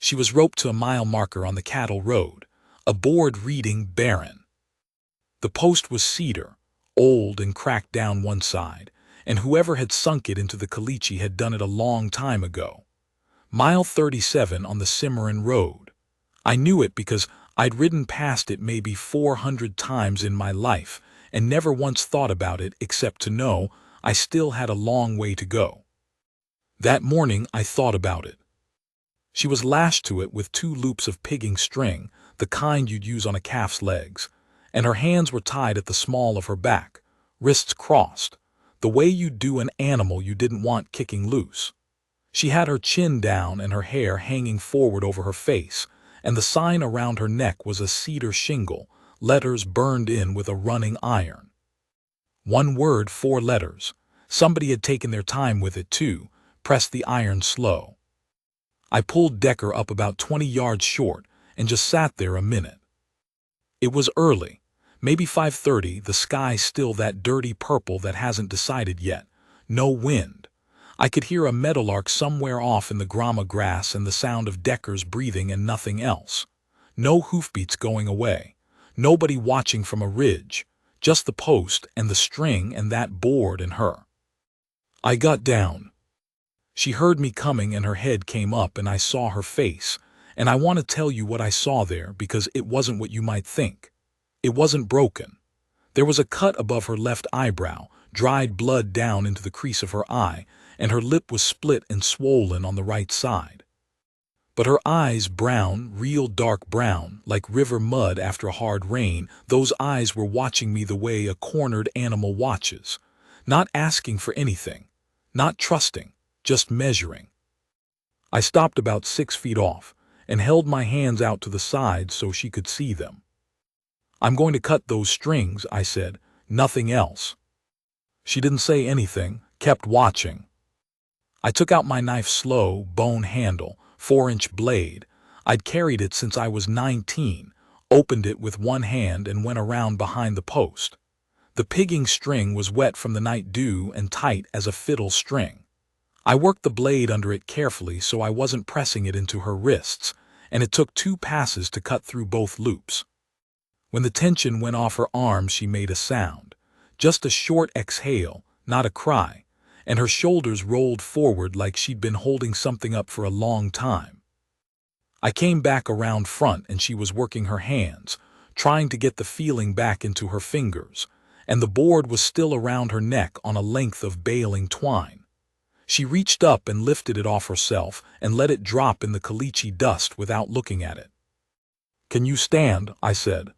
She was roped to a mile marker on the cattle road, a board reading Barren. The post was cedar, old and cracked down one side, and whoever had sunk it into the caliche had done it a long time ago. Mile 37 on the Cimarron Road. I knew it because I'd ridden past it maybe 400 times in my life and never once thought about it except to know I still had a long way to go. That morning I thought about it. She was lashed to it with 2 loops of pigging string, the kind you'd use on a calf's legs, and her hands were tied at the small of her back, wrists crossed, the way you'd do an animal you didn't want kicking loose. She had her chin down and her hair hanging forward over her face, and the sign around her neck was a cedar shingle, letters burned in with a running iron. 1 word, 4 letters. Somebody had taken their time with it too, pressed the iron slow. I pulled Decker up about 20 yards short and just sat there a minute. It was early, maybe 5:30, the sky still that dirty purple that hasn't decided yet, no wind. I could hear a meadowlark somewhere off in the grama grass and the sound of Decker's breathing and nothing else. No hoofbeats going away, nobody watching from a ridge, just the post and the string and that board and her. I got down. She heard me coming and her head came up and I saw her face, and I want to tell you what I saw there because it wasn't what you might think. It wasn't broken. There was a cut above her left eyebrow, dried blood down into the crease of her eye, and her lip was split and swollen on the right side. But her eyes brown, real dark brown, like river mud after a hard rain, those eyes were watching me the way a cornered animal watches, not asking for anything, not trusting, just measuring. I stopped about 6 feet off and held my hands out to the side so she could see them. "I'm going to cut those strings," I said, "nothing else." She didn't say anything, kept watching. I took out my knife slow, bone handle, 4-inch blade. I'd carried it since I was 19, opened it with one hand and went around behind the post. The pigging string was wet from the night dew and tight as a fiddle string. I worked the blade under it carefully so I wasn't pressing it into her wrists, and it took 2 passes to cut through both loops. When the tension went off her arms, she made a sound, just a short exhale, not a cry, and her shoulders rolled forward like she'd been holding something up for a long time. I came back around front and she was working her hands, trying to get the feeling back into her fingers, and the board was still around her neck on a length of baling twine. She reached up and lifted it off herself and let it drop in the caliche dust without looking at it. "Can you stand?" I said.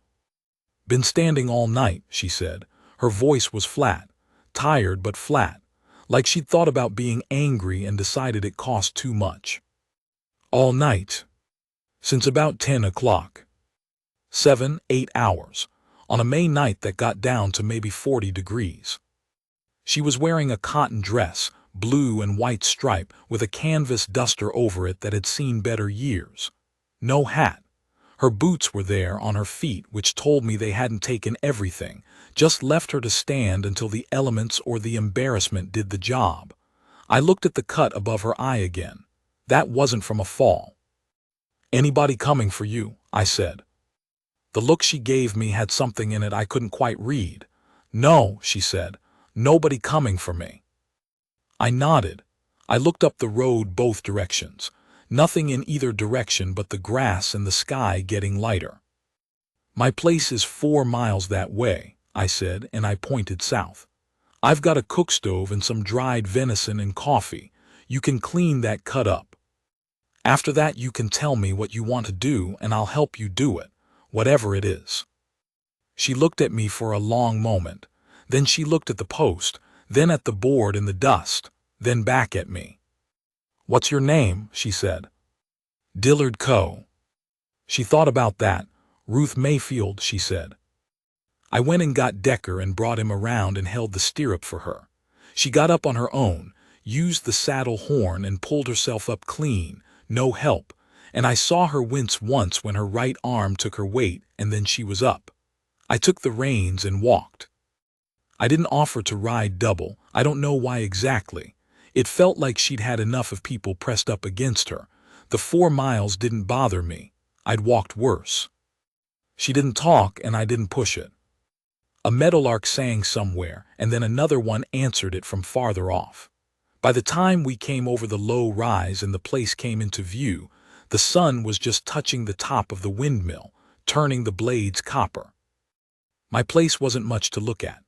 "Been standing all night," she said. Her voice was flat, tired but flat, like she'd thought about being angry and decided it cost too much. "All night. Since about 10 o'clock. 7, 8 hours, on a May night that got down to maybe 40 degrees. She was wearing a cotton dress, blue and white stripe, with a canvas duster over it that had seen better years. No hat. Her boots were there on her feet, which told me they hadn't taken everything, just left her to stand until the elements or the embarrassment did the job. I looked at the cut above her eye again. That wasn't from a fall. "Anybody coming for you?" I said. The look she gave me had something in it I couldn't quite read. "No," she said, "nobody coming for me." I nodded. I looked up the road both directions. Nothing in either direction but the grass and the sky getting lighter. "My place is 4 miles that way," I said, and I pointed south. "I've got a cook stove and some dried venison and coffee. You can clean that cut up. After that you can tell me what you want to do and I'll help you do it, whatever it is." She looked at me for a long moment. Then she looked at the post, then at the board in the dust, then back at me. "What's your name?" she said. "Dillard Coe." She thought about that. "Ruth Mayfield," she said. I went and got Decker and brought him around and held the stirrup for her. She got up on her own, used the saddle horn and pulled herself up clean, no help, and I saw her wince once when her right arm took her weight and then she was up. I took the reins and walked. I didn't offer to ride double, I don't know why exactly. It felt like she'd had enough of people pressed up against her, The 4 miles didn't bother me. I'd walked worse. She didn't talk, and I didn't push it. A meadowlark sang somewhere, and then another one answered it from farther off. By the time we came over the low rise and the place came into view, the sun was just touching the top of the windmill, turning the blades copper. My place wasn't much to look at.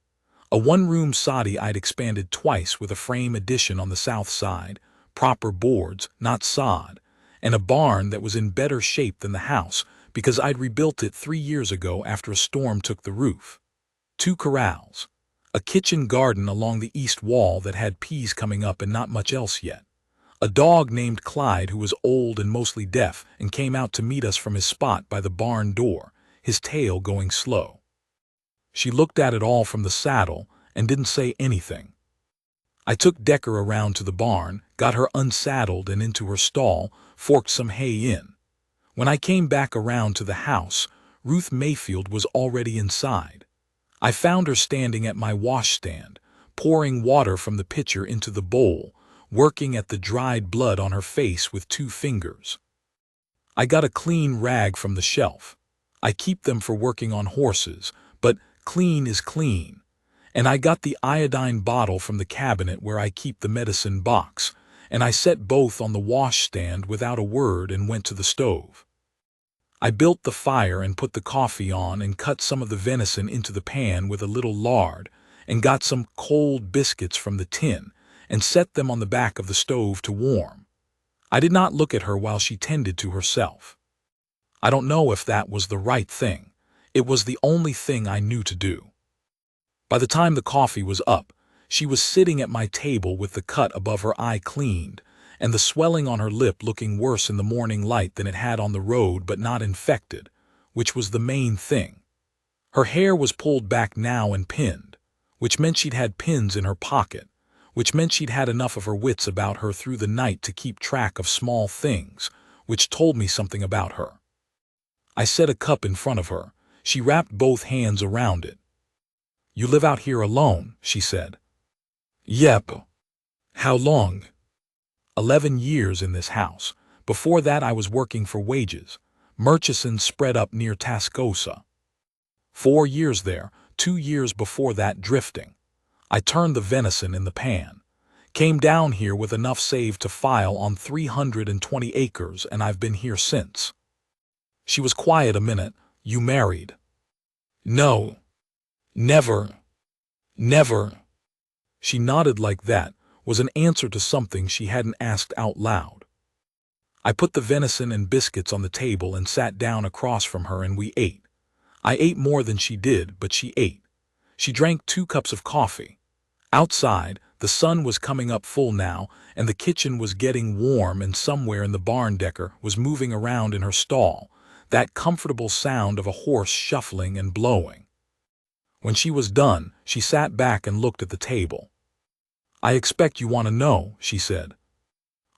A one-room soddy I'd expanded twice with a frame addition on the south side, proper boards, not sod, and a barn that was in better shape than the house because I'd rebuilt it 3 years ago after a storm took the roof. 2 corrals, a kitchen garden along the east wall that had peas coming up and not much else yet. A dog named Clyde who was old and mostly deaf and came out to meet us from his spot by the barn door, his tail going slow. She looked at it all from the saddle and didn't say anything. I took Decker around to the barn, got her unsaddled and into her stall, forked some hay in. When I came back around to the house, Ruth Mayfield was already inside. I found her standing at my washstand, pouring water from the pitcher into the bowl, working at the dried blood on her face with 2 fingers. I got a clean rag from the shelf. I keep them for working on horses, but clean is clean. And I got the iodine bottle from the cabinet where I keep the medicine box, and I set both on the washstand without a word and went to the stove. I built the fire and put the coffee on and cut some of the venison into the pan with a little lard and got some cold biscuits from the tin and set them on the back of the stove to warm. I did not look at her while she tended to herself. I don't know if that was the right thing. It was the only thing I knew to do. By the time the coffee was up, she was sitting at my table with the cut above her eye cleaned, and the swelling on her lip looking worse in the morning light than it had on the road but not infected, which was the main thing. Her hair was pulled back now and pinned, which meant she'd had pins in her pocket, which meant she'd had enough of her wits about her through the night to keep track of small things, which told me something about her. I set a cup in front of her. She wrapped both hands around it. "You live out here alone," she said. "Yep." "How long?" 11 years in this house. Before that I was working for wages. Murchison spread up near Tascosa. 4 years there, 2 years before that drifting. I turned the venison in the pan. Came down here with enough saved to file on 320 acres, and I've been here since. She was quiet a minute. "You married?" "No. Never. Never." She nodded like that was an answer to something she hadn't asked out loud. I put the venison and biscuits on the table and sat down across from her and we ate. I ate more than she did, but she ate. She drank 2 cups of coffee. Outside, the sun was coming up full now, and the kitchen was getting warm, and somewhere in the barn Decker was moving around in her stall, that comfortable sound of a horse shuffling and blowing. When she was done, she sat back and looked at the table. "I expect you want to know," she said.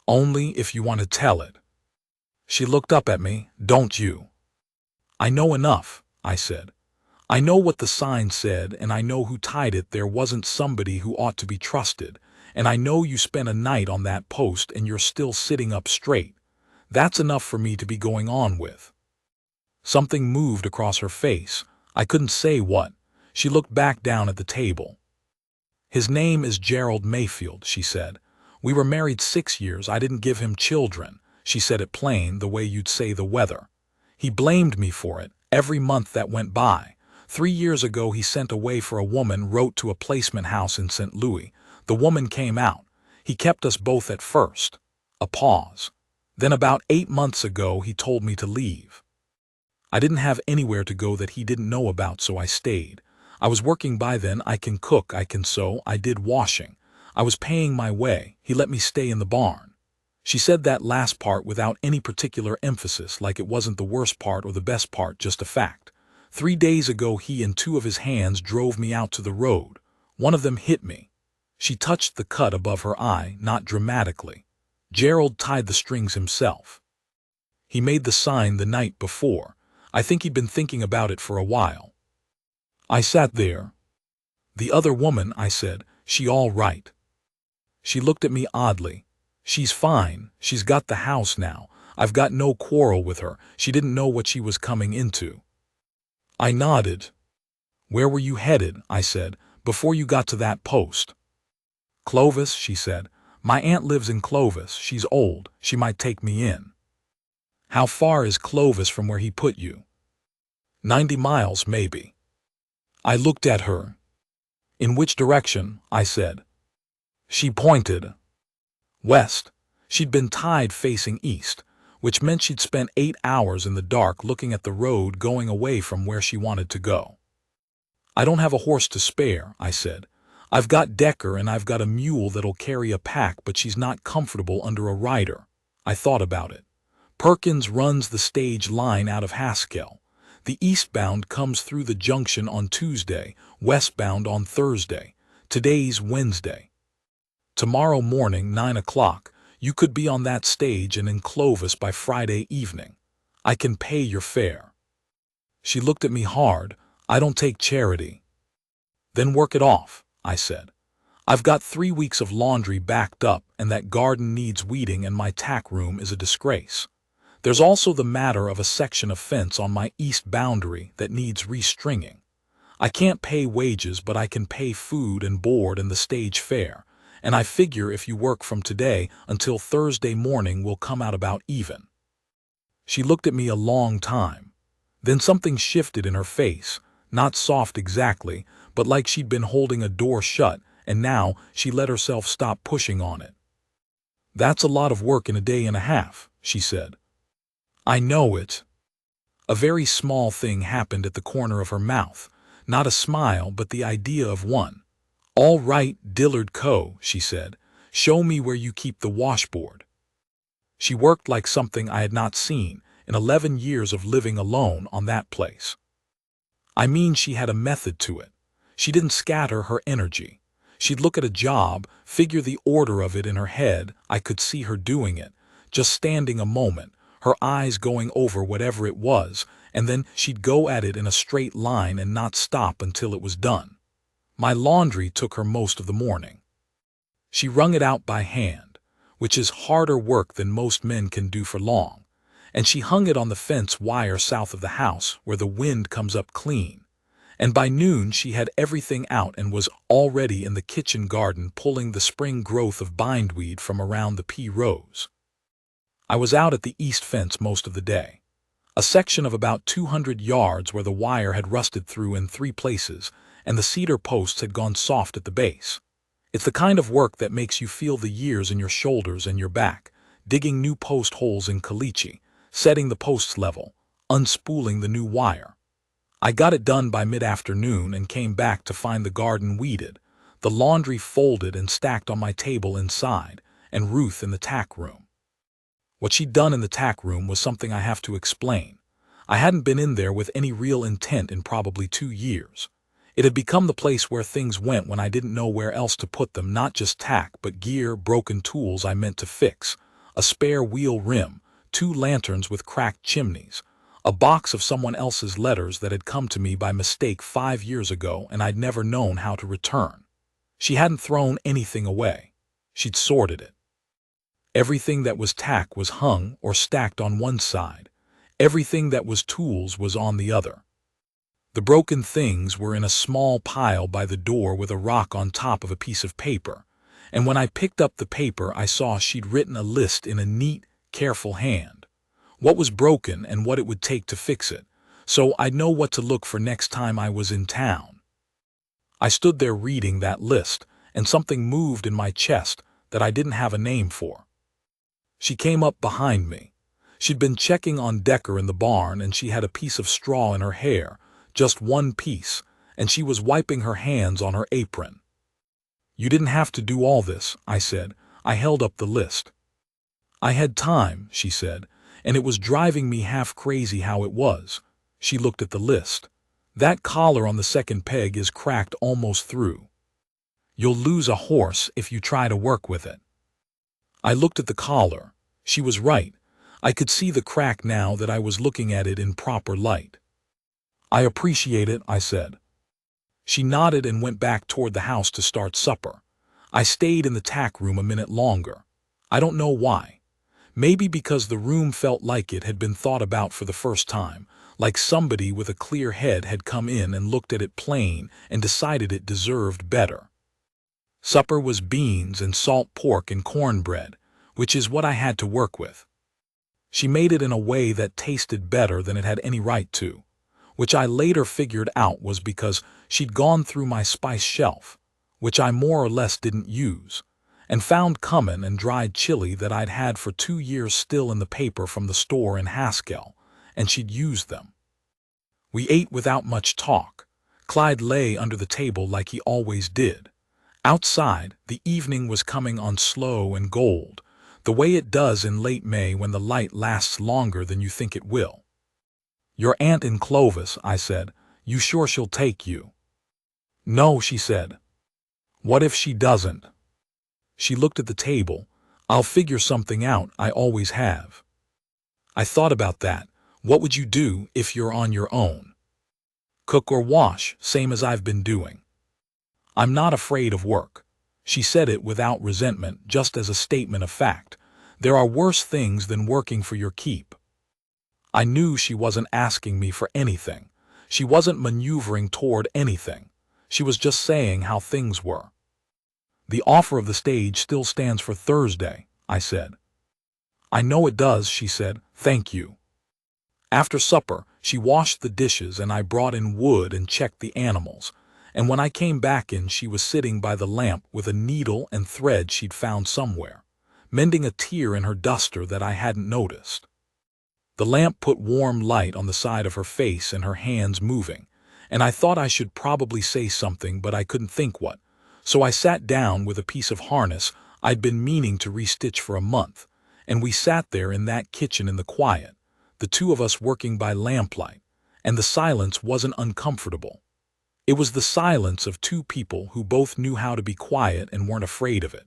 "Only if you want to tell it." She looked up at me. "Don't you?" "I know enough," I said. "I know what the sign said, and I know who tied it. There wasn't somebody who ought to be trusted, and I know you spent a night on that post and you're still sitting up straight. That's enough for me to be going on with." Something moved across her face. I couldn't say what. She looked back down at the table. "His name is Gerald Mayfield," she said. "We were married 6 years. I didn't give him children." She said it plain, the way you'd say the weather. "He blamed me for it, every month that went by. 3 years ago he sent away for a woman, wrote to a placement house in St. Louis. The woman came out. He kept us both at first." A pause. "Then about 8 months ago he told me to leave. I didn't have anywhere to go that he didn't know about, so I stayed. I was working by then. I can cook, I can sew, I did washing. I was paying my way. He let me stay in the barn." She said that last part without any particular emphasis, like it wasn't the worst part or the best part, just a fact. 3 days ago he and 2 of his hands drove me out to the road. One of them hit me. She touched the cut above her eye, not dramatically. "Gerald tied the strings himself. He made the sign the night before. I think he'd been thinking about it for a while." I sat there. "The other woman," I said, "she all right?" She looked at me oddly. "She's fine. She's got the house now. I've got no quarrel with her. She didn't know what she was coming into. I nodded. Where were you headed, I said, before you got to that post? Clovis, she said. My aunt lives in Clovis. She's old. She might take me in. How far is Clovis from where he put you? 90 miles, maybe. I looked at her. In which direction? I said. She pointed. West. She'd been tied facing east, which meant she'd spent 8 hours in the dark looking at the road going away from where she wanted to go. I don't have a horse to spare, I said. I've got Decker and I've got a mule that'll carry a pack, but she's not comfortable under a rider. I thought about it. Perkins runs the stage line out of Haskell. The eastbound comes through the junction on Tuesday, westbound on Thursday. Today's Wednesday. Tomorrow morning, 9 o'clock, you could be on that stage and in Clovis by Friday evening. I can pay your fare. She looked at me hard. I don't take charity. Then work it off, I said. I've got 3 weeks of laundry backed up, and that garden needs weeding, and my tack room is a disgrace. There's also the matter of a section of fence on my east boundary that needs restringing. I can't pay wages, but I can pay food and board and the stage fare, and I figure if you work from today until Thursday morning we'll come out about even. She looked at me a long time. Then something shifted in her face, not soft exactly, but like she'd been holding a door shut, and now she let herself stop pushing on it. That's a lot of work in a day and a half, she said. I know it. A very small thing happened at the corner of her mouth, not a smile but the idea of one. All right, Dillard Co., she said, show me where you keep the washboard. She worked like something I had not seen in 11 years of living alone on that place. I mean, she had a method to it. She didn't scatter her energy. She'd look at a job, figure the order of it in her head. I could see her doing it, just standing a moment, her eyes going over whatever it was, and then she'd go at it in a straight line and not stop until it was done. My laundry took her most of the morning. She wrung it out by hand, which is harder work than most men can do for long, and she hung it on the fence wire south of the house where the wind comes up clean. And by noon she had everything out and was already in the kitchen garden pulling the spring growth of bindweed from around the pea rows. I was out at the east fence most of the day, a section of about 200 yards where the wire had rusted through in 3 places and the cedar posts had gone soft at the base. It's the kind of work that makes you feel the years in your shoulders and your back, digging new post holes in caliche, setting the posts level, unspooling the new wire. I got it done by mid-afternoon and came back to find the garden weeded, the laundry folded and stacked on my table inside, and Ruth in the tack room. What she'd done in the tack room was something I have to explain. I hadn't been in there with any real intent in probably 2 years. It had become the place where things went when I didn't know where else to put them, not just tack, but gear, broken tools I meant to fix, a spare wheel rim, 2 lanterns with cracked chimneys, a box of someone else's letters that had come to me by mistake 5 years ago and I'd never known how to return. She hadn't thrown anything away. She'd sorted it. Everything that was tack was hung or stacked on one side. Everything that was tools was on the other. The broken things were in a small pile by the door with a rock on top of a piece of paper, and when I picked up the paper I saw she'd written a list in a neat, careful hand. What was broken and what it would take to fix it, so I'd know what to look for next time I was in town. I stood there reading that list, and something moved in my chest that I didn't have a name for. She came up behind me. She'd been checking on Decker in the barn, and she had a piece of straw in her hair, just one piece, and she was wiping her hands on her apron. You didn't have to do all this, I said. I held up the list. I had time, she said, and it was driving me half crazy how it was. She looked at the list. That collar on the second peg is cracked almost through. You'll lose a horse if you try to work with it. I looked at the collar. She was right. I could see the crack now that I was looking at it in proper light. I appreciate it, I said. She nodded and went back toward the house to start supper. I stayed in the tack room a minute longer. I don't know why. Maybe because the room felt like it had been thought about for the first time, like somebody with a clear head had come in and looked at it plain and decided it deserved better. Supper was beans and salt pork and cornbread, which is what I had to work with. She made it in a way that tasted better than it had any right to, which I later figured out was because she'd gone through my spice shelf, which I more or less didn't use, and found cumin and dried chili that I'd had for 2 years still in the paper from the store in Haskell, and she'd used them. We ate without much talk. Clyde lay under the table like he always did. Outside, the evening was coming on slow and gold, the way it does in late May when the light lasts longer than you think it will. "Your aunt in Clovis," I said. "You sure she'll take you?" "No," she said. "What if she doesn't?" She looked at the table. "I'll figure something out, I always have." I thought about that. What would you do if you're on your own? Cook or wash, same as I've been doing. I'm not afraid of work. She said it without resentment, just as a statement of fact. There are worse things than working for your keep. I knew she wasn't asking me for anything. She wasn't maneuvering toward anything. She was just saying how things were. "The offer of the stage still stands for Thursday," I said. "I know it does," she said. "Thank you." After supper, she washed the dishes and I brought in wood and checked the animals, and when I came back in she was sitting by the lamp with a needle and thread she'd found somewhere, mending a tear in her duster that I hadn't noticed. The lamp put warm light on the side of her face and her hands moving, and I thought I should probably say something, but I couldn't think what. So I sat down with a piece of harness I'd been meaning to restitch for a month, and we sat there in that kitchen in the quiet, the two of us working by lamplight, and the silence wasn't uncomfortable. It was the silence of two people who both knew how to be quiet and weren't afraid of it.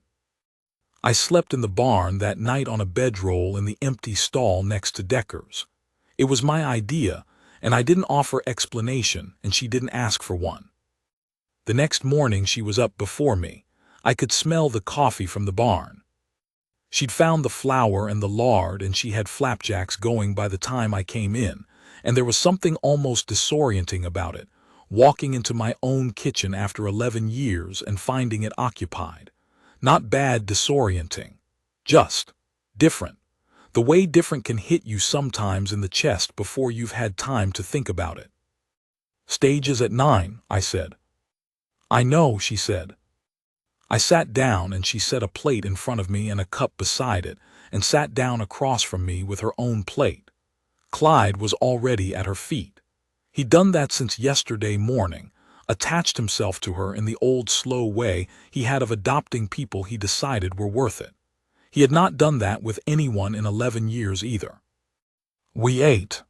I slept in the barn that night on a bedroll in the empty stall next to Decker's. It was my idea, and I didn't offer explanation, and she didn't ask for one. The next morning she was up before me. I could smell the coffee from the barn. She'd found the flour and the lard, and she had flapjacks going by the time I came in, and there was something almost disorienting about it, walking into my own kitchen after 11 years and finding it occupied. Not bad disorienting, just different. The way different can hit you sometimes in the chest before you've had time to think about it. "Stage is at 9, I said. "I know," she said. I sat down and she set a plate in front of me and a cup beside it, and sat down across from me with her own plate. Clyde was already at her feet. He'd done that since yesterday morning, attached himself to her in the old slow way he had of adopting people he decided were worth it. He had not done that with anyone in 11 years either. We ate.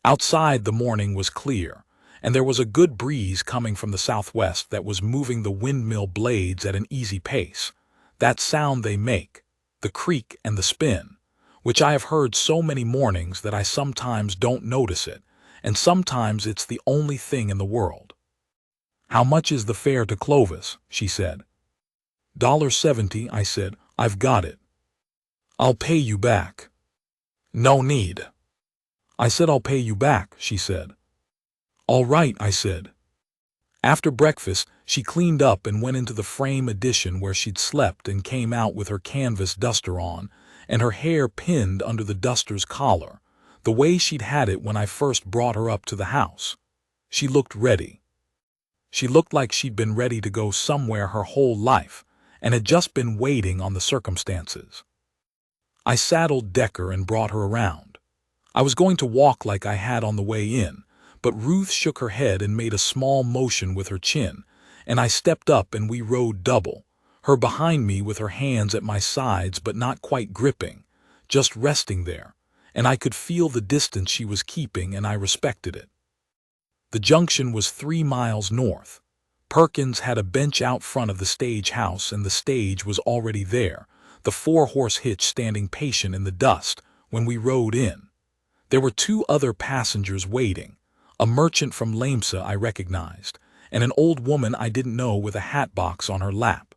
Outside the morning was clear, and there was a good breeze coming from the southwest that was moving the windmill blades at an easy pace. That sound they make, the creak and the spin, which I have heard so many mornings that I sometimes don't notice it, and sometimes it's the only thing in the world. "How much is the fare to Clovis?" she said. "$1.70, I said. "I've got it." "I'll pay you back." "No need." I said, "I'll pay you back," she said. "All right," I said. After breakfast, she cleaned up and went into the frame addition where she'd slept and came out with her canvas duster on and her hair pinned under the duster's collar, the way she'd had it when I first brought her up to the house. She looked ready. She looked like she'd been ready to go somewhere her whole life and had just been waiting on the circumstances. I saddled Decker and brought her around. I was going to walk like I had on the way in, but Ruth shook her head and made a small motion with her chin, and I stepped up and we rode double, her behind me with her hands at my sides but not quite gripping, just resting there, and I could feel the distance she was keeping and I respected it. The junction was 3 miles north. Perkins had a bench out front of the stage house and the stage was already there, the 4-horse hitch standing patient in the dust when we rode in. There were 2 other passengers waiting. A merchant from Lamesa I recognized, and an old woman I didn't know with a hat box on her lap.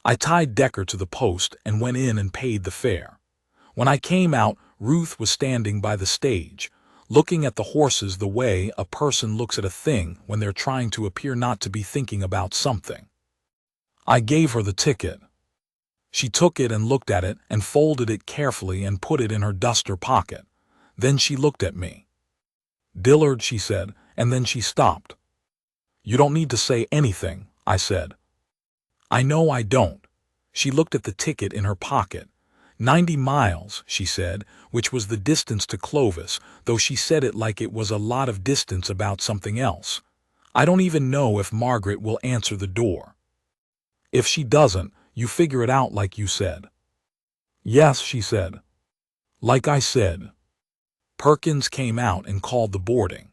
I tied Decker to the post and went in and paid the fare. When I came out, Ruth was standing by the stage, looking at the horses the way a person looks at a thing when they're trying to appear not to be thinking about something. I gave her the ticket. She took it and looked at it and folded it carefully and put it in her duster pocket. Then she looked at me. "Dillard," she said, and then she stopped. "You don't need to say anything," I said. "I know I don't." She looked at the ticket in her pocket. 90 miles, she said, which was the distance to Clovis, though she said it like it was a lot of distance about something else. "I don't even know if Margaret will answer the door." "If she doesn't, you figure it out like you said." "Yes," she said. "Like I said." Perkins came out and called the boarding.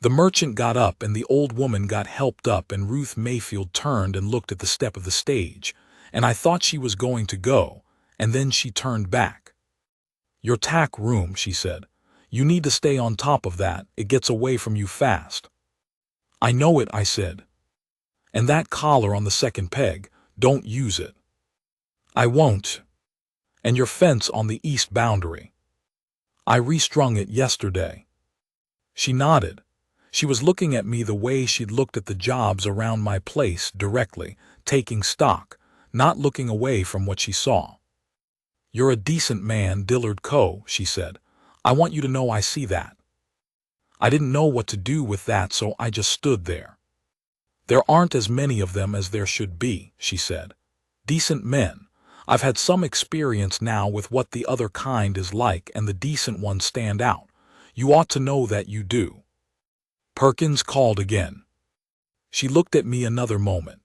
The merchant got up and the old woman got helped up and Ruth Mayfield turned and looked at the step of the stage, and I thought she was going to go, and then she turned back. "Your tack room," she said. "You need to stay on top of that, it gets away from you fast." "I know it," I said. "And that collar on the second peg, don't use it." "I won't." "And your fence on the east boundary." "I restrung it yesterday." She nodded. She was looking at me the way she'd looked at the jobs around my place, directly, taking stock, not looking away from what she saw. "You're a decent man, Dillard Coe," she said. "I want you to know I see that." I didn't know what to do with that, so I just stood there. "There aren't as many of them as there should be," she said. "Decent men. I've had some experience now with what the other kind is like, and the decent ones stand out. You ought to know that you do." Perkins called again. She looked at me another moment.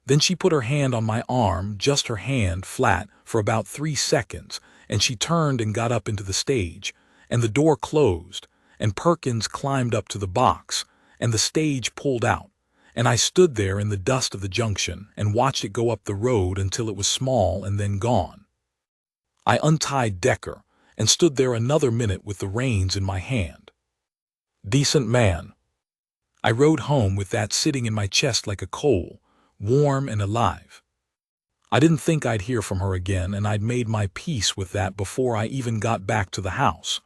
Then she put her hand on my arm, just her hand, flat, for about 3 seconds, and she turned and got up into the stage, and the door closed, and Perkins climbed up to the box, and the stage pulled out, and I stood there in the dust of the junction and watched it go up the road until it was small and then gone. I untied Decker and stood there another minute with the reins in my hand. Decent man. I rode home with that sitting in my chest like a coal, warm and alive. I didn't think I'd hear from her again, and I'd made my peace with that before I even got back to the house.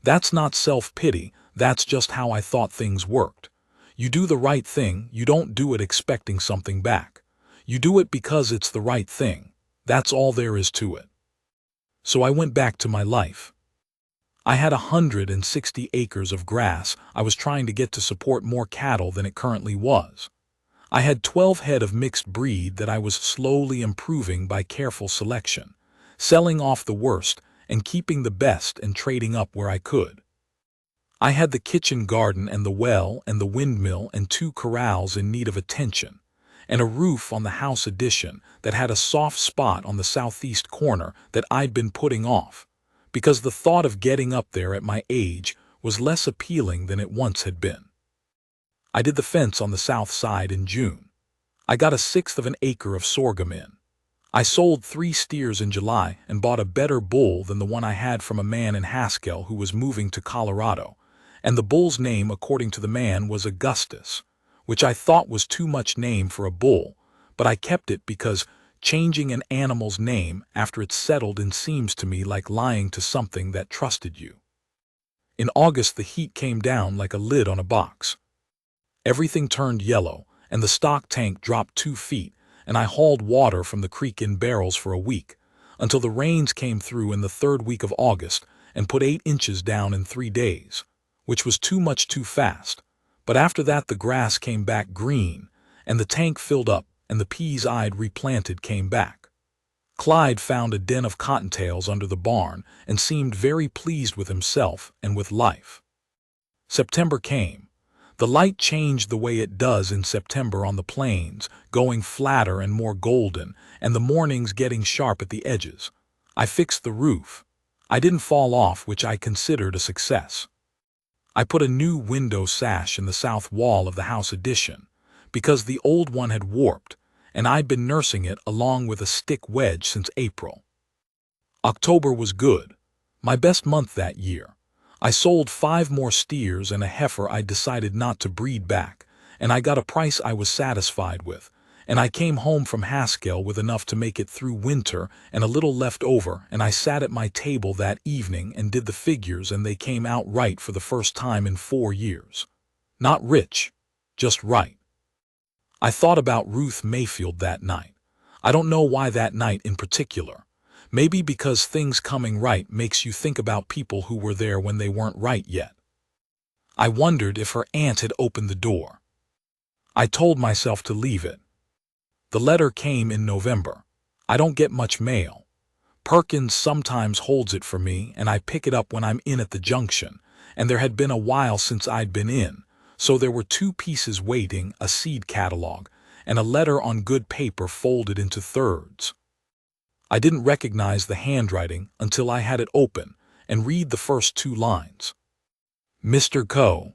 That's not self-pity, that's just how I thought things worked. You do the right thing, you don't do it expecting something back. You do it because it's the right thing. That's all there is to it. So I went back to my life. I had 160 acres of grass I was trying to get to support more cattle than it currently was. I had 12 head of mixed breed that I was slowly improving by careful selection, selling off the worst and keeping the best and trading up where I could. I had the kitchen garden and the well and the windmill and 2 corrals in need of attention, and a roof on the house addition that had a soft spot on the southeast corner that I'd been putting off, because the thought of getting up there at my age was less appealing than it once had been. I did the fence on the south side in June. I got 1/6 of an acre of sorghum in. I sold 3 steers in July and bought a better bull than the one I had from a man in Haskell who was moving to Colorado, and the bull's name, according to the man, was Augustus, which I thought was too much name for a bull, but I kept it because changing an animal's name after it's settled in seems to me like lying to something that trusted you. In August the heat came down like a lid on a box. Everything turned yellow, and the stock tank dropped 2 feet, and I hauled water from the creek in barrels for a week, until the rains came through in the 3rd week of August and put 8 inches down in 3 days, which was too much too fast. But after that the grass came back green, and the tank filled up, and the peas I'd replanted came back. Clyde found a den of cottontails under the barn and seemed very pleased with himself and with life. September came. The light changed the way it does in September on the plains, going flatter and more golden, and the mornings getting sharp at the edges. I fixed the roof. I didn't fall off, which I considered a success. I put a new window sash in the south wall of the house addition, because the old one had warped, and I'd been nursing it along with a stick wedge since April. October was good, my best month that year. I sold 5 more steers and a heifer I'd decided not to breed back, and I got a price I was satisfied with, and I came home from Haskell with enough to make it through winter and a little left over, and I sat at my table that evening and did the figures, and they came out right for the first time in 4 years. Not rich, just right. I thought about Ruth Mayfield that night. I don't know why that night in particular. Maybe because things coming right makes you think about people who were there when they weren't right yet. I wondered if her aunt had opened the door. I told myself to leave it. The letter came in November. I don't get much mail. Perkins sometimes holds it for me, and I pick it up when I'm in at the junction, and there had been a while since I'd been in, so there were 2 pieces waiting, a seed catalog, and a letter on good paper folded into thirds. I didn't recognize the handwriting until I had it open and read the first 2 lines. Mr. Coe.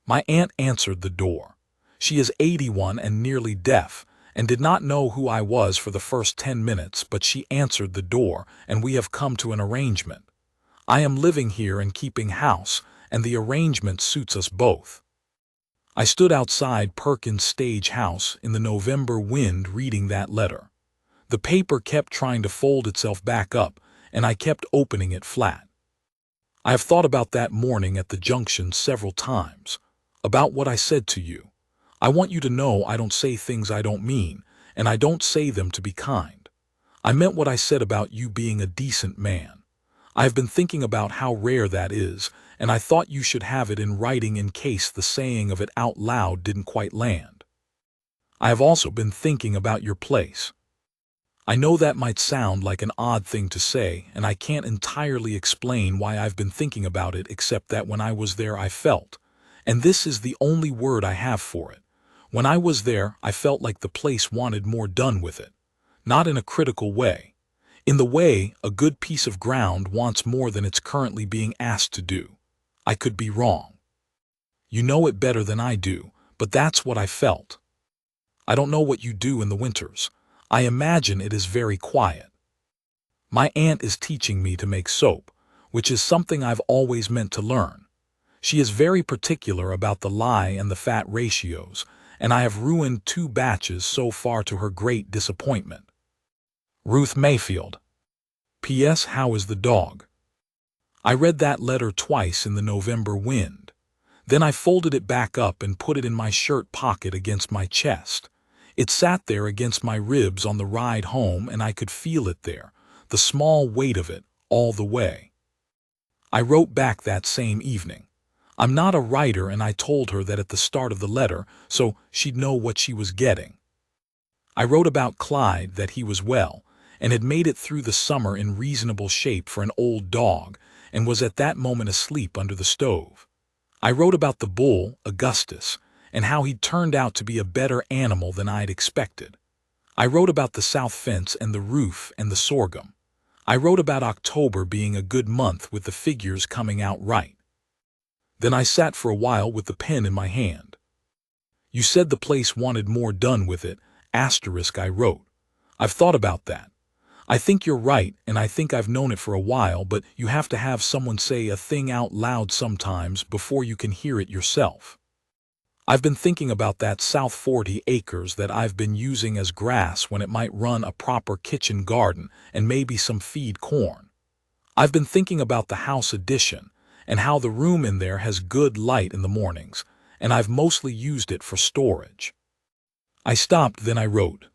My aunt answered the door. She is 81 and nearly deaf, and did not know who I was for the first 10 minutes, but she answered the door, and we have come to an arrangement. I am living here and keeping house, and the arrangement suits us both. I stood outside Perkins' stage house in the November wind reading that letter. The paper kept trying to fold itself back up, and I kept opening it flat. I have thought about that morning at the junction several times, about what I said to you. I want you to know I don't say things I don't mean, and I don't say them to be kind. I meant what I said about you being a decent man. I have been thinking about how rare that is, and I thought you should have it in writing in case the saying of it out loud didn't quite land. I have also been thinking about your place. I know that might sound like an odd thing to say, and I can't entirely explain why I've been thinking about it except that when I was there I felt, and this is the only word I have for it. When I was there, I felt like the place wanted more done with it. Not in a critical way. In the way a good piece of ground wants more than it's currently being asked to do. I could be wrong. You know it better than I do, but that's what I felt. I don't know what you do in the winters. I imagine it is very quiet. My aunt is teaching me to make soap, which is something I've always meant to learn. She is very particular about the lye and the fat ratios, and I have ruined 2 batches so far to her great disappointment. Ruth Mayfield. P.S. How is the dog? I read that letter twice in the November wind. Then I folded it back up and put it in my shirt pocket against my chest. It sat there against my ribs on the ride home, and I could feel it there, the small weight of it, all the way. I wrote back that same evening. I'm not a writer, and I told her that at the start of the letter, so she'd know what she was getting. I wrote about Clyde, that he was well, and had made it through the summer in reasonable shape for an old dog, and was at that moment asleep under the stove. I wrote about the bull, Augustus, and how he'd turned out to be a better animal than I'd expected. I wrote about the south fence and the roof and the sorghum. I wrote about October being a good month with the figures coming out right. Then I sat for a while with the pen in my hand. You said the place wanted more done with it, asterisk, I wrote. I've thought about that. I think you're right, and I think I've known it for a while, but you have to have someone say a thing out loud sometimes before you can hear it yourself. I've been thinking about that south 40 acres that I've been using as grass when it might run a proper kitchen garden and maybe some feed corn. I've been thinking about the house addition, and how the room in there has good light in the mornings, and I've mostly used it for storage. I stopped, then I wrote.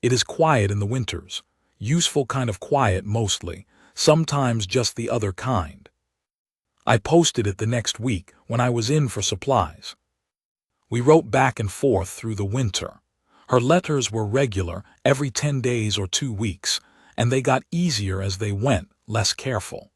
It is quiet in the winters, useful kind of quiet mostly, sometimes just the other kind. I posted it the next week when I was in for supplies. We wrote back and forth through the winter. Her letters were regular, every 10 days or 2 weeks, and they got easier as they went, less careful.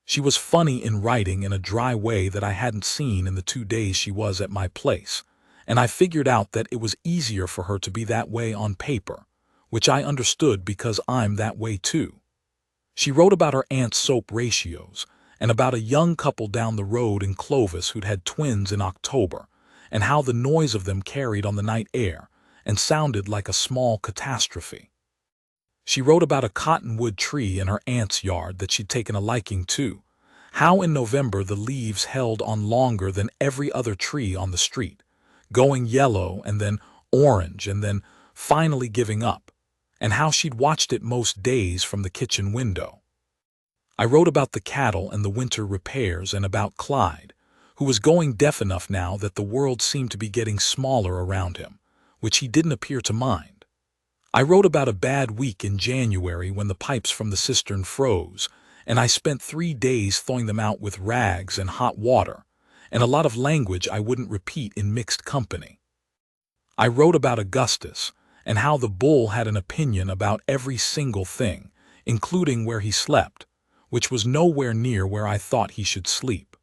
She was funny in writing in a dry way that I hadn't seen in the 2 days she was at my place, and I figured out that it was easier for her to be that way on paper, which I understood because I'm that way too. She wrote about her aunt's soap ratios, and about a young couple down the road in Clovis who'd had twins in October, and how the noise of them carried on the night air and sounded like a small catastrophe. She wrote about a cottonwood tree in her aunt's yard that she'd taken a liking to, how in November the leaves held on longer than every other tree on the street, going yellow and then orange, and then finally giving up, and how she'd watched it most days from the kitchen window. I wrote about the cattle and the winter repairs and about Clyde, who was going deaf enough now that the world seemed to be getting smaller around him, which he didn't appear to mind. I wrote about a bad week in January when the pipes from the cistern froze, and I spent 3 days thawing them out with rags and hot water, and a lot of language I wouldn't repeat in mixed company. I wrote about Augustus and how the bull had an opinion about every single thing, including where he slept, which was nowhere near where I thought he should sleep.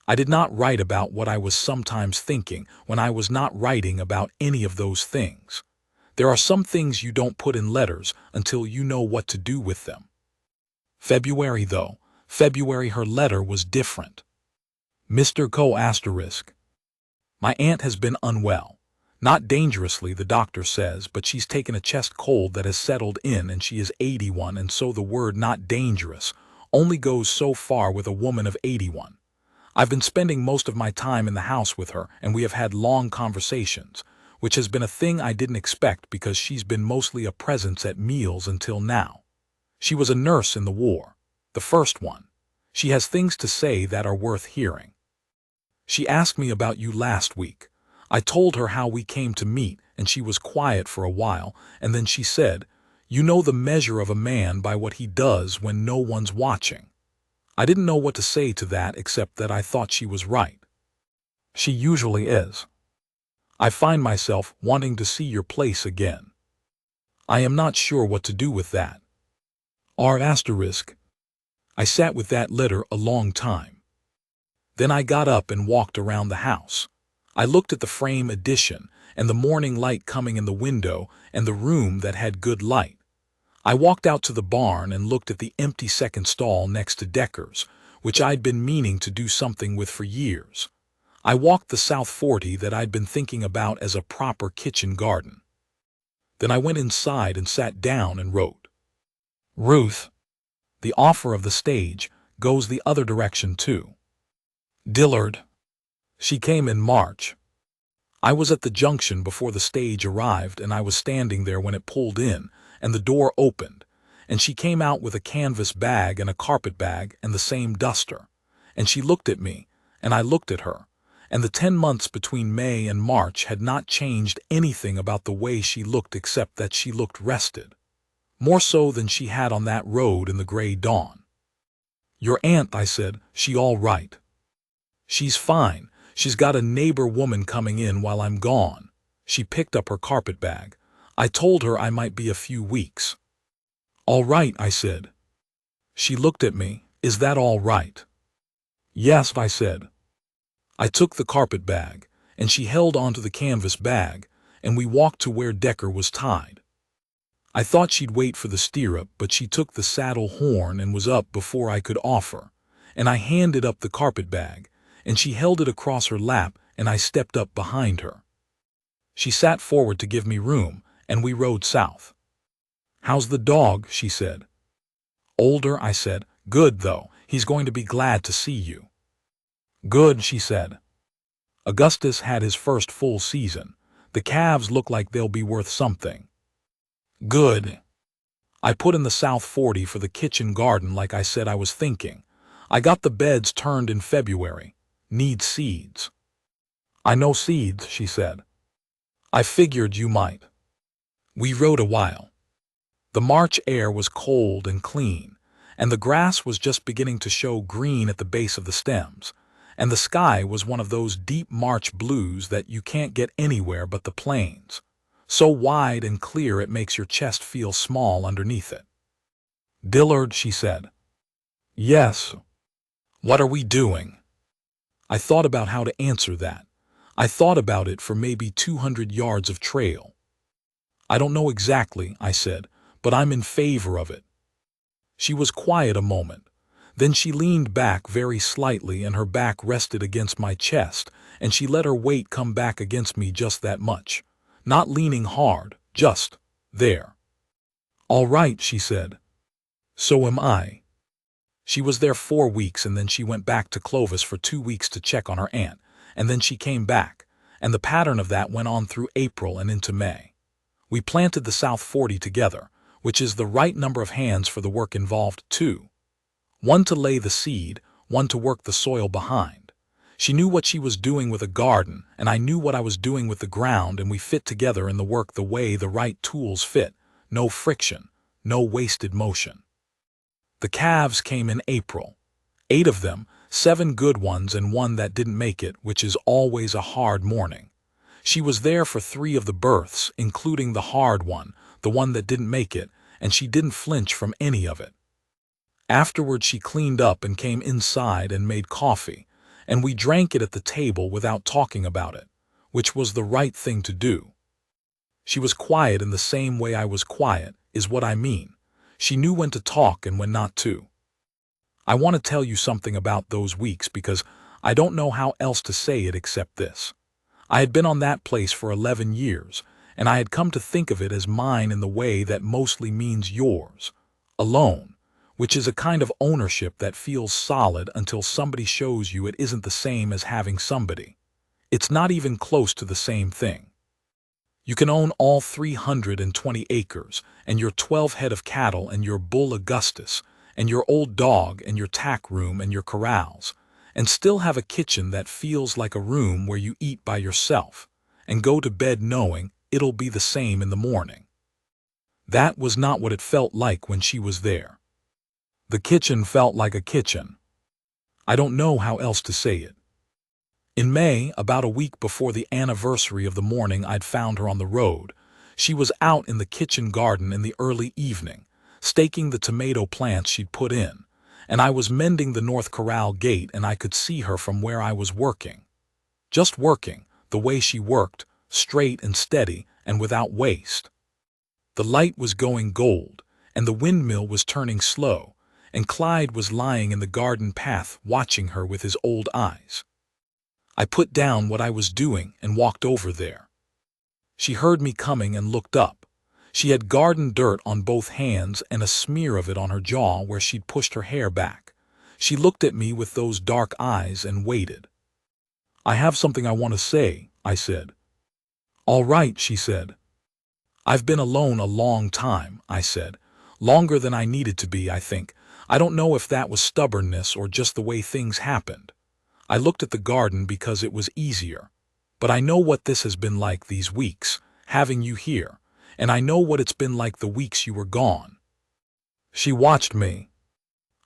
I did not write about what I was sometimes thinking when I was not writing about any of those things. There are some things you don't put in letters until you know what to do with them. February, her letter was different. Mr. Co**. My aunt has been unwell. Not dangerously, the doctor says, but she's taken a chest cold that has settled in, and she is 81, and so the word not dangerous only goes so far with a woman of 81. I've been spending most of my time in the house with her, and we have had long conversations, which has been a thing I didn't expect because she's been mostly a presence at meals until now. She was a nurse in the war, the first one. She has things to say that are worth hearing. She asked me about you last week. I told her how we came to meet, and she was quiet for a while, and then she said, "You know the measure of a man by what he does when no one's watching." I didn't know what to say to that except that I thought she was right. She usually is. I find myself wanting to see your place again. I am not sure what to do with that. I sat with that letter a long time. Then I got up and walked around the house. I looked at the frame addition and the morning light coming in the window and the room that had good light. I walked out to the barn and looked at the empty second stall next to Decker's, which I'd been meaning to do something with for years. I walked the South 40 that I'd been thinking about as a proper kitchen garden. Then I went inside and sat down and wrote. Ruth. The offer of the stage goes the other direction too. Dillard. She came in March. I was at the junction before the stage arrived, and I was standing there when it pulled in, and the door opened, and she came out with a canvas bag and a carpet bag and the same duster, and she looked at me, and I looked at her, and the 10 months between May and March had not changed anything about the way she looked except that she looked rested, more so than she had on that road in the gray dawn. Your aunt, I said, she all right? She's fine. She's got a neighbor woman coming in while I'm gone. She picked up her carpet bag. I told her I might be a few weeks. All right, I said. She looked at me. Is that all right? Yes, I said. I took the carpet bag, and she held onto the canvas bag, and we walked to where Decker was tied. I thought she'd wait for the stirrup, but she took the saddle horn and was up before I could offer, and I handed up the carpet bag, and she held it across her lap, and I stepped up behind her. She sat forward to give me room, and we rode south. How's the dog? She said. Older, I said. Good, though. He's going to be glad to see you. Good, she said. Augustus had his first full season. The calves look like they'll be worth something. Good. I put in the South 40 for the kitchen garden like I said I was thinking. I got the beds turned in February. Need seeds. I know seeds, she said. I figured you might. We rode a while. The March air was cold and clean, and the grass was just beginning to show green at the base of the stems, and the sky was one of those deep March blues that you can't get anywhere but the plains, so wide and clear it makes your chest feel small underneath it. Dillard, she said. Yes. What are we doing? I thought about how to answer that. I thought about it for maybe 200 yards of trail. I don't know exactly, I said, but I'm in favor of it. She was quiet a moment. Then she leaned back very slightly and her back rested against my chest, and she let her weight come back against me just that much. Not leaning hard, just there. All right, she said. So am I. She was there 4 weeks, and then she went back to Clovis for 2 weeks to check on her aunt, and then she came back, and the pattern of that went on through April and into May. We planted the South 40 together, which is the right number of hands for the work involved too. One to lay the seed, one to work the soil behind. She knew what she was doing with a garden, and I knew what I was doing with the ground, and we fit together in the work the way the right tools fit. No friction, no wasted motion. The calves came in April. 8 of them, 7 good ones and one that didn't make it, which is always a hard morning. She was there for 3 of the births, including the hard one, the one that didn't make it, and she didn't flinch from any of it. Afterward she cleaned up and came inside and made coffee, and we drank it at the table without talking about it, which was the right thing to do. She was quiet in the same way I was quiet, is what I mean. She knew when to talk and when not to. I want to tell you something about those weeks because I don't know how else to say it except this. I had been on that place for 11 years, and I had come to think of it as mine in the way that mostly means yours, alone, which is a kind of ownership that feels solid until somebody shows you it isn't the same as having somebody. It's not even close to the same thing. You can own all 320 acres, and your 12 head of cattle, and your bull Augustus, and your old dog, and your tack room, and your corrals, and still have a kitchen that feels like a room where you eat by yourself, and go to bed knowing it'll be the same in the morning. That was not what it felt like when she was there. The kitchen felt like a kitchen. I don't know how else to say it. In May, about a week before the anniversary of the morning I'd found her on the road, she was out in the kitchen garden in the early evening, staking the tomato plants she'd put in, and I was mending the north corral gate and I could see her from where I was working. Just working, the way she worked, straight and steady and without waste. The light was going gold, and the windmill was turning slow, and Clyde was lying in the garden path watching her with his old eyes. I put down what I was doing and walked over there. She heard me coming and looked up. She had garden dirt on both hands and a smear of it on her jaw where she'd pushed her hair back. She looked at me with those dark eyes and waited. "I have something I want to say," I said. "All right," she said. "I've been alone a long time," I said. "Longer than I needed to be, I think. I don't know if that was stubbornness or just the way things happened. I looked at the garden because it was easier. But I know what this has been like these weeks, having you here, and I know what it's been like the weeks you were gone." She watched me.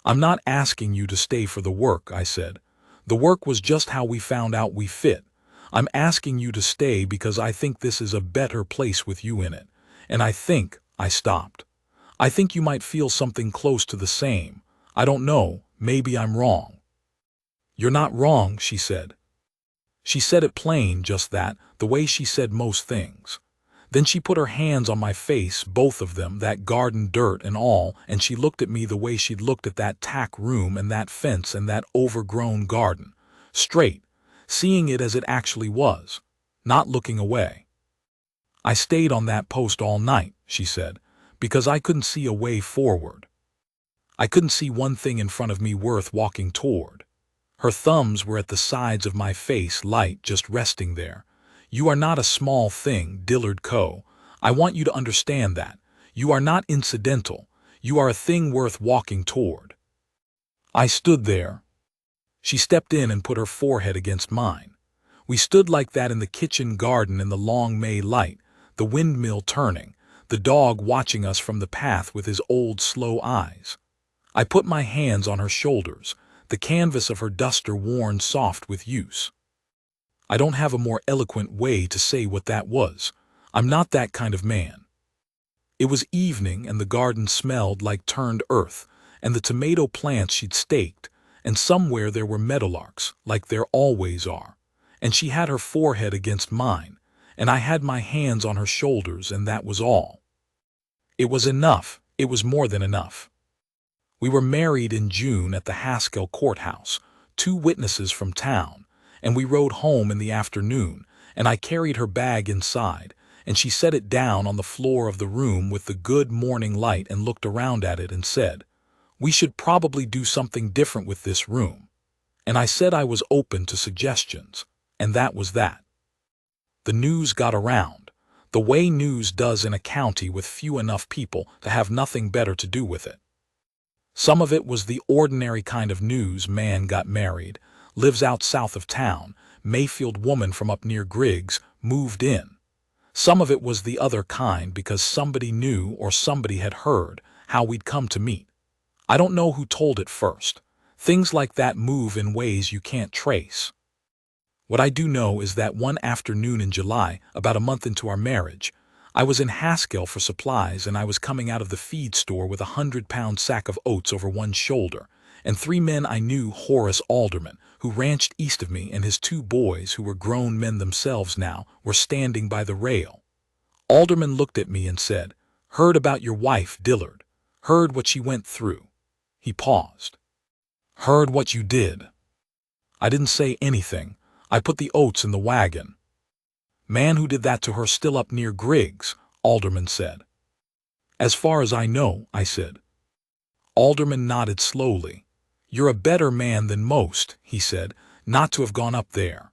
"I'm not asking you to stay for the work," I said. "The work was just how we found out we fit. I'm asking you to stay because I think this is a better place with you in it, and I think," I stopped. "I think you might feel something close to the same. I don't know, maybe I'm wrong." "You're not wrong," she said. She said it plain, just that, the way she said most things. Then she put her hands on my face, both of them, that garden dirt and all, and she looked at me the way she'd looked at that tack room and that fence and that overgrown garden, straight, seeing it as it actually was, not looking away. "I stayed on that post all night," she said, "because I couldn't see a way forward. I couldn't see one thing in front of me worth walking toward." Her thumbs were at the sides of my face, light, just resting there. "You are not a small thing, Dillard Co. I want you to understand that. You are not incidental. You are a thing worth walking toward." I stood there. She stepped in and put her forehead against mine. We stood like that in the kitchen garden in the long May light, the windmill turning, the dog watching us from the path with his old slow eyes. I put my hands on her shoulders, the canvas of her duster worn soft with use. I don't have a more eloquent way to say what that was. I'm not that kind of man. It was evening and the garden smelled like turned earth, and the tomato plants she'd staked, and somewhere there were meadowlarks, like there always are, and she had her forehead against mine, and I had my hands on her shoulders, and that was all. It was enough. It was more than enough. We were married in June at the Haskell courthouse, 2 witnesses from town, and we rode home in the afternoon, and I carried her bag inside, and she set it down on the floor of the room with the good morning light and looked around at it and said, "We should probably do something different with this room." And I said I was open to suggestions, and that was that. The news got around, the way news does in a county with few enough people to have nothing better to do with it. Some of it was the ordinary kind of news: man got married, lives out south of town, Mayfield woman from up near Griggs moved in. Some of it was the other kind because somebody knew or somebody had heard how we'd come to meet. I don't know who told it first. Things like that move in ways you can't trace. What I do know is that one afternoon in July, about a month into our marriage, I was in Haskell for supplies, and I was coming out of the feed store with a 100-pound sack of oats over one shoulder, and 3 men I knew: Horace Alderman, who ranched east of me, and his 2 boys, who were grown men themselves now, were standing by the rail. Alderman looked at me and said, "Heard about your wife, Dillard. Heard what she went through." He paused. "Heard what you did." I didn't say anything. I put the oats in the wagon. "Man who did that to her still up near Griggs," Alderman said. "As far as I know," I said. Alderman nodded slowly. "You're a better man than most," he said, "not to have gone up there."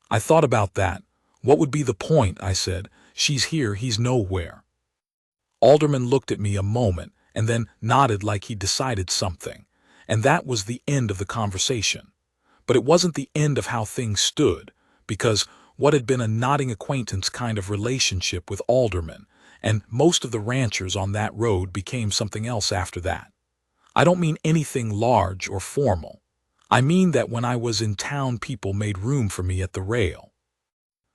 I thought about that. "What would be the point?" I said. "She's here, he's nowhere." Alderman looked at me a moment and then nodded like he'd decided something, and that was the end of the conversation. But it wasn't the end of how things stood, because what had been a nodding acquaintance kind of relationship with Alderman and most of the ranchers on that road became something else after that. I don't mean anything large or formal. I mean that when I was in town, people made room for me at the rail.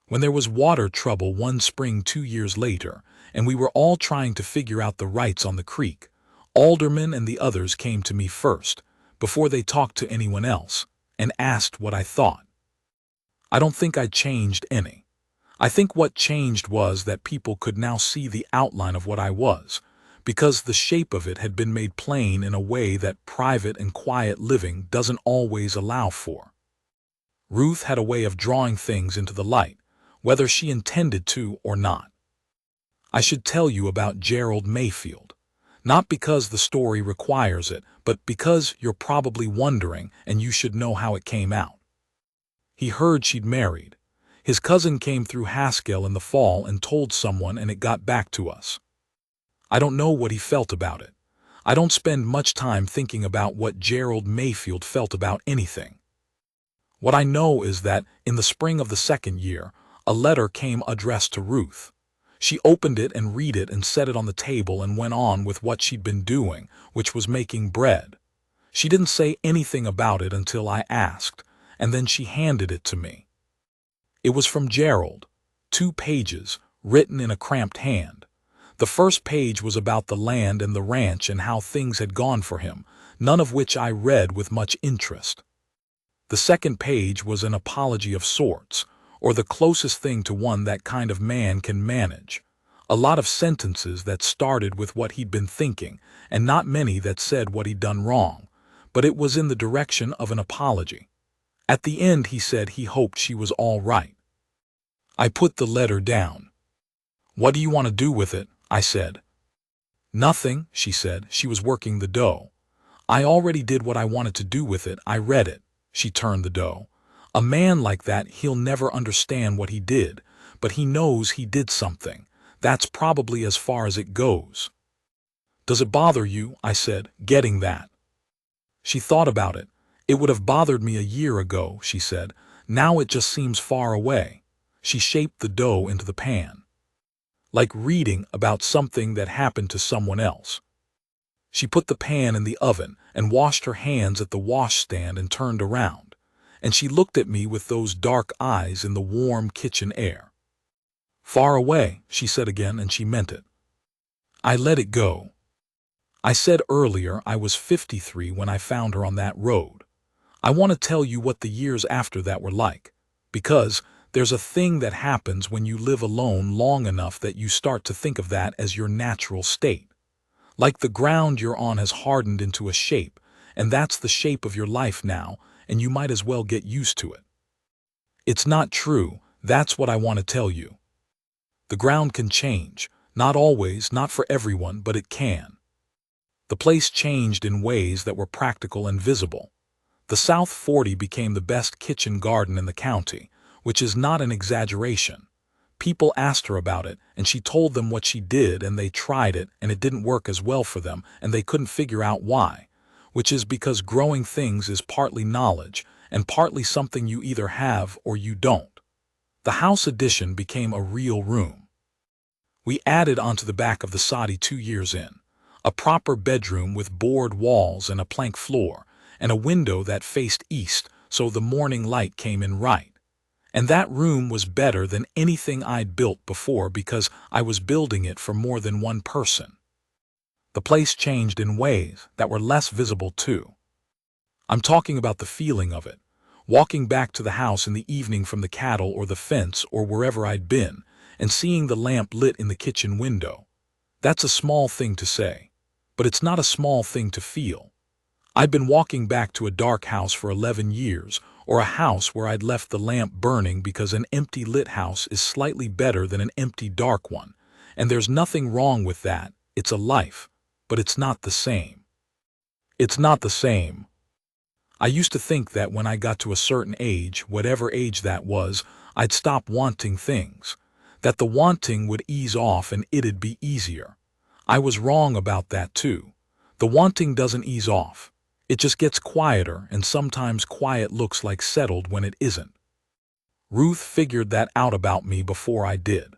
When there was water trouble one spring 2 years later, and we were all trying to figure out the rights on the creek, Alderman and the others came to me first, before they talked to anyone else, and asked what I thought. I don't think I'd changed any. I think what changed was that people could now see the outline of what I was, because the shape of it had been made plain in a way that private and quiet living doesn't always allow for. Ruth had a way of drawing things into the light, whether she intended to or not. I should tell you about Gerald Mayfield, not because the story requires it, but because you're probably wondering and you should know how it came out. He heard she'd married. His cousin came through Haskell in the fall and told someone, and it got back to us. I don't know what he felt about it. I don't spend much time thinking about what Gerald Mayfield felt about anything. What I know is that in the spring of the 2nd year, a letter came addressed to Ruth. She opened it and read it and set it on the table and went on with what she'd been doing, which was making bread. She didn't say anything about it until I asked, and then she handed it to me. It was from Gerald, 2 pages, written in a cramped hand. The first page was about the land and the ranch and how things had gone for him, none of which I read with much interest. The second page was an apology of sorts, or the closest thing to one that kind of man can manage. A lot of sentences that started with what he'd been thinking, and not many that said what he'd done wrong, but it was in the direction of an apology. At the end he said he hoped she was all right. I put the letter down. "What do you want to do with it?" I said. "Nothing," she said. She was working the dough. "I already did what I wanted to do with it. I read it." She turned the dough. "A man like that, he'll never understand what he did, but he knows he did something. That's probably as far as it goes." "Does it bother you?" I said, getting that. She thought about it. "It would have bothered me a year ago," she said. "Now it just seems far away." She shaped the dough into the pan. "Like reading about something that happened to someone else." She put the pan in the oven and washed her hands at the washstand and turned around, and she looked at me with those dark eyes in the warm kitchen air. "Far away," she said again, and she meant it. I let it go. I said earlier I was 53 when I found her on that road. I want to tell you what the years after that were like, because there's a thing that happens when you live alone long enough that you start to think of that as your natural state. Like the ground you're on has hardened into a shape, and that's the shape of your life now, and you might as well get used to it. It's not true, that's what I want to tell you. The ground can change, not always, not for everyone, but it can. The place changed in ways that were practical and visible. The South 40 became the best kitchen garden in the county, which is not an exaggeration. People asked her about it, and she told them what she did, and they tried it, and it didn't work as well for them, and they couldn't figure out why, which is because growing things is partly knowledge, and partly something you either have or you don't. The house addition became a real room. We added onto the back of the soddy 2 years in, a proper bedroom with board walls and a plank floor, and a window that faced east so the morning light came in right. And that room was better than anything I'd built before because I was building it for more than one person. The place changed in ways that were less visible too. I'm talking about the feeling of it. Walking back to the house in the evening from the cattle or the fence or wherever I'd been, and seeing the lamp lit in the kitchen window. That's a small thing to say, but it's not a small thing to feel. I'd been walking back to a dark house for 11 years, or a house where I'd left the lamp burning because an empty lit house is slightly better than an empty dark one, and there's nothing wrong with that, it's a life, but it's not the same. It's not the same. I used to think that when I got to a certain age, whatever age that was, I'd stop wanting things, that the wanting would ease off and it'd be easier. I was wrong about that too. The wanting doesn't ease off. It just gets quieter, and sometimes quiet looks like settled when it isn't. Ruth figured that out about me before I did.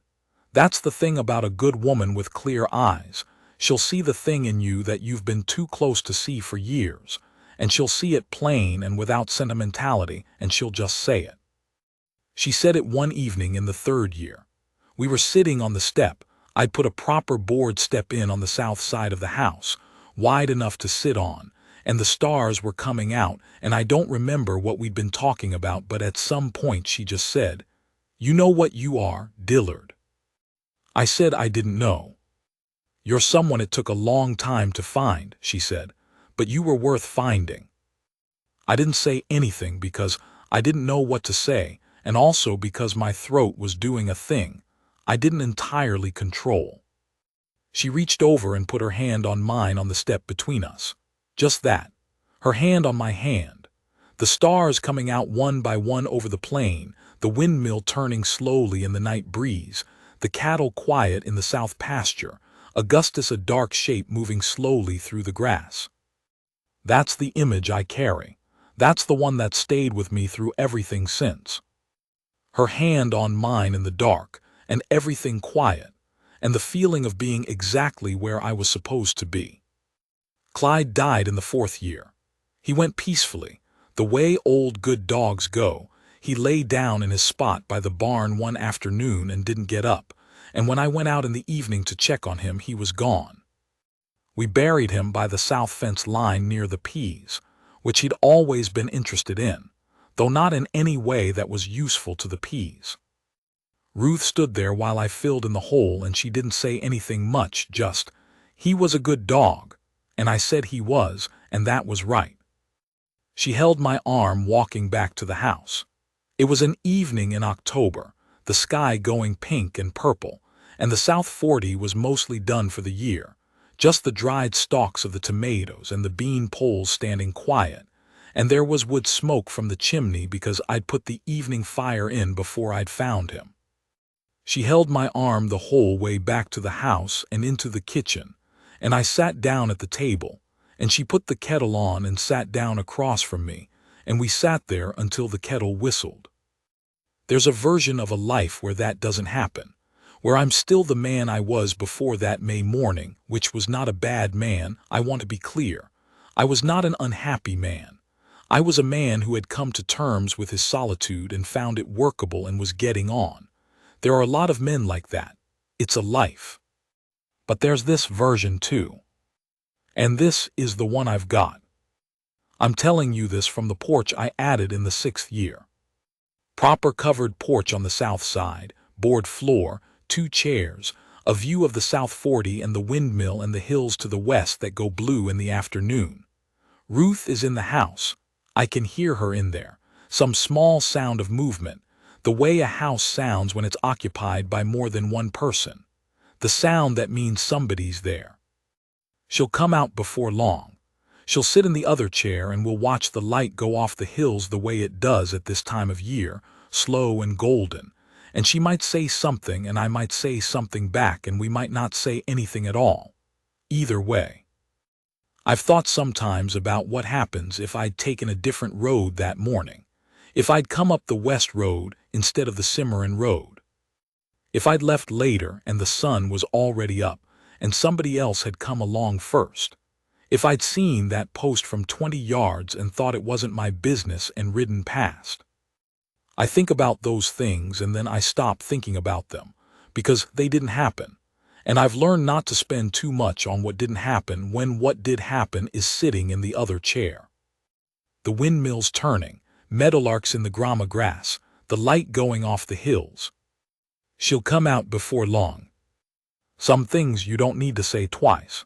That's the thing about a good woman with clear eyes. She'll see the thing in you that you've been too close to see for years, and she'll see it plain and without sentimentality, and she'll just say it. She said it one evening in the 3rd year. We were sitting on the step. I'd put a proper board step in on the south side of the house, wide enough to sit on, and the stars were coming out, and I don't remember what we'd been talking about, but at some point she just said, "You know what you are, Dillard." I said I didn't know. "You're someone it took a long time to find," she said, "but you were worth finding." I didn't say anything because I didn't know what to say, and also because my throat was doing a thing I didn't entirely control. She reached over and put her hand on mine on the step between us. Just that. Her hand on my hand. The stars coming out one by one over the plain, the windmill turning slowly in the night breeze, the cattle quiet in the south pasture, Augustus a dark shape moving slowly through the grass. That's the image I carry. That's the one that stayed with me through everything since. Her hand on mine in the dark, and everything quiet, and the feeling of being exactly where I was supposed to be. Clyde died in the 4th year. He went peacefully, the way old good dogs go. He lay down in his spot by the barn one afternoon and didn't get up, and when I went out in the evening to check on him, he was gone. We buried him by the south fence line near the peas, which he'd always been interested in, though not in any way that was useful to the peas. Ruth stood there while I filled in the hole, and she didn't say anything much, just, "He was a good dog," and I said he was, and that was right. She held my arm walking back to the house. It was an evening in October, the sky going pink and purple, and the South 40 was mostly done for the year, just the dried stalks of the tomatoes and the bean poles standing quiet, and there was wood smoke from the chimney because I'd put the evening fire in before I'd found him. She held my arm the whole way back to the house and into the kitchen, and I sat down at the table, and she put the kettle on and sat down across from me, and we sat there until the kettle whistled. There's a version of a life where that doesn't happen, where I'm still the man I was before that May morning, which was not a bad man, I want to be clear. I was not an unhappy man. I was a man who had come to terms with his solitude and found it workable and was getting on. There are a lot of men like that. It's a life. But there's this version too. And this is the one I've got. I'm telling you this from the porch I added in the 6th year. Proper covered porch on the south side, board floor, 2 chairs, a view of the South 40 and the windmill and the hills to the west that go blue in the afternoon. Ruth is in the house. I can hear her in there. Some small sound of movement, the way a house sounds when it's occupied by more than one person. The sound that means somebody's there. She'll come out before long. She'll sit in the other chair and we'll watch the light go off the hills the way it does at this time of year, slow and golden, and she might say something and I might say something back and we might not say anything at all. Either way. I've thought sometimes about what happens if I'd taken a different road that morning. If I'd come up the West Road instead of the Cimarron Road. If I'd left later and the sun was already up and somebody else had come along first. If I'd seen that post from 20 yards and thought it wasn't my business and ridden past. I think about those things and then I stop thinking about them because they didn't happen. And I've learned not to spend too much on what didn't happen when what did happen is sitting in the other chair. The windmills turning, meadowlarks in the grama grass, the light going off the hills. She'll come out before long. Some things you don't need to say twice.